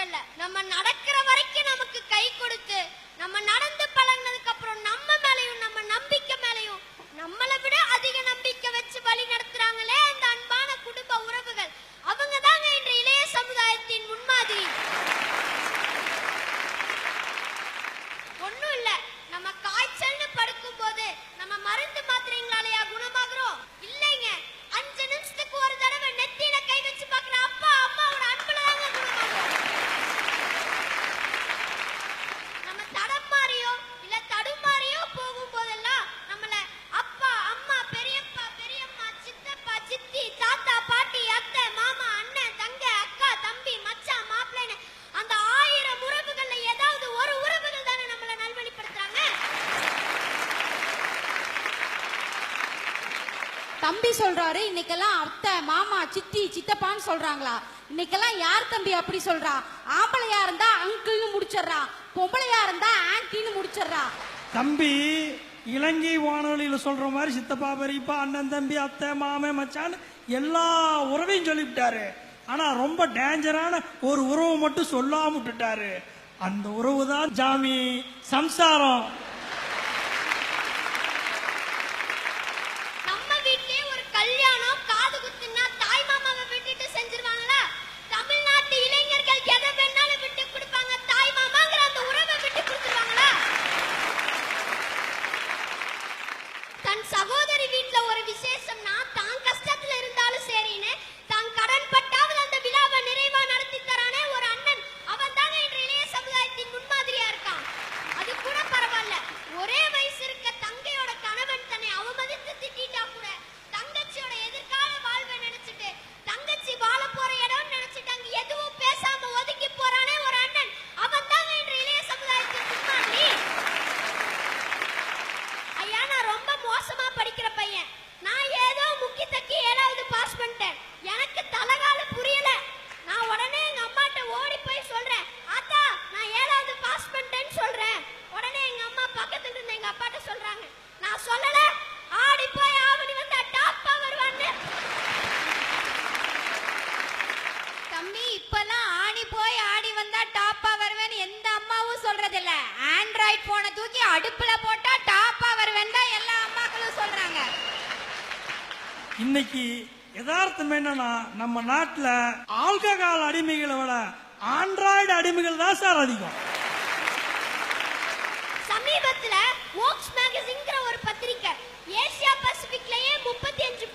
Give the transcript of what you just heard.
மாத்திரம் இல்ல, நம்ம நடக்கிற வரைக்கும் நமக்கு கை கொடுத்து நம்ம நடந்து பழகினதுக்கு அப்புறம் நம்ம மேலையும் நம்ம நம்பிக்கை மேலையும் நம்மளை விட அதிக நம்பிக்கை வச்சு வழி நடத்துறாங்களே இந்த அன்பான குடும்ப உறவுகள், அவங்க தாங்க இன்று இளைய சமுதாயத்தின் முன்மாதிரி. ஒண்ணும் இல்ல, நம்ம காய்ச்சல்னு படுக்கும் போது நம்ம மருந்து மாத்திரைங்களாலயா குணமாகறோம்? இல்லைங்க, 5 நிமிஷத்துக்கு ஒரு தடவை நெத்தியில கை வச்சு பார்க்கிற அப்பா அம்மாவோட அன்புல தாங்க குணமாகும். நம்ம தடமாறியோ இல்ல தடுமாறியோ போகும் போதெல்லாம் நம்மள அப்பா அம்மா பெரியப்பா பெரியம்மா சித்தப்பா சித்தி தாத்தா பாட்டி அத்தை மாமா அண்ணன் தங்க அக்கா தம்பி மச்சான் மாப்பிள்ளைன்னு அந்த 1000 உறவுகள்ல ஏதாவது ஒரு உறவுகள் தானே நம்மள நல்வழிப்படுத்துறாங்க. தம்பி சொல்றாரு, இன்னைக்கெல்லாம் அத்தை மாமா சித்தி சித்தப்பான்னு சொல்றாங்களா? இன்னைக்கெல்லாம் யார் தம்பி அப்படி சொல்றா? ஆம்பளையா இருந்தா அங்கிள்னு முடிச்சிடுறா, பொம்பளையா இருந்தா ஆன்டின்னு முடிச்சிடுறா. தம்பி இலங்கை வானொலியில சொல்ற மாதிரி சித்தப்பா பெரியப்பா அண்ணன் தம்பி அத்தை மாமே மச்சான் எல்லா உறவையும் சொல்லிவிட்டாரு. ஆனா ரொம்ப டேஞ்சரான ஒரு உறவு மட்டும் சொல்லாம விட்டுட்டாரு. அந்த உறவு தான் ஜாமி சம்சாரம். நம்ம வீட்லயே ஒரு கல்யாணம் காது குத்துனா தாய் மாமாவை விட்டுட்டு செஞ்சிருவாங்களா? தமிழ்நாட்டு இளைஞர்கள் எதை வேணாலும் விட்டு கொடுப்பாங்க, தாய் மாமாங்கிற அந்த உறவை விட்டு கொடுத்துருவாங்களா? தன் சகோதரி வீட்ல ஒரு விசேஷம்னா தான் கஷ்டத்துல இருந்தாலும் சரின்னு தான் கடன் பட்டாவது அந்த விழாவை நிறைவா நடத்தி தரானே ஒரு அண்ணன், அவன் தாங்க இன்று இளைய சமுதாயத்தின் முன்மாதிரியா இருக்கான். அது கூட பரவாயில்ல, ஒரே வயசு இருக்க தங்கையோட கணவன் தன்னை அவமதித்து திட்டா கூட தங்கச்சியோட எதிர்கால வாழ்வை நினைச்சிட்டு தங்கச்சி வாழ போற இடம் நினைச்சிட்டு அங்க எதுவும் பேசாம ஒதுக்கி போறானே ஒரு அண்ணன், அவன் தாங்க இன்று இளைய சமுதாயத்தின் முன்மாதிரி. ஐயா, நான் ரொம்ப மோசமா படிக்கிற பையன். நான் ஏதோ முக்கி தக்கி 7வது பாஸ் பண்ணிட்டேன். எனக்கு தலகால புரியல. நான் உடனே எங்க அம்மாட்ட ஓடி போய் சொல்றேன், ஆத்தா நான் 7வது பாஸ் பண்ணிட்டேன்னு சொல்றேன். உடனே எங்க அம்மா பக்கத்துல இருந்து எங்க அப்பாட்ட சொல்றாங்க, நான் சொல்லல, ஆடி போய் ஆவணி வந்தா டாப்பா வருவான்னு. தம்பி, இப்பெல்லாம் ஆடி போய் ஆடி வந்தா டாப்பா வருவேன்னு எந்த அம்மாவும் சொல்றது இல்ல. ஆண்ட்ராய்டு போனை தூக்கி அடுப்புல போட்டா டாப்பா வருவேன் தான் எல்லா அம்மாக்களும் சொல்றாங்க. இன்னைக்கு யதார்த்தம் என்னன்னா நம்ம நாட்டுல ஆல்கஹால் அடிமைகளை விட ஆண்ட்ராய்டு அடிமைகள் தான் சார் அதிகம். சமீபத்துல வோக்ஸ் மேகசின்ங்கிற ஒரு பத்திரிக்கை ஏசியா பசிபிக்லயே 35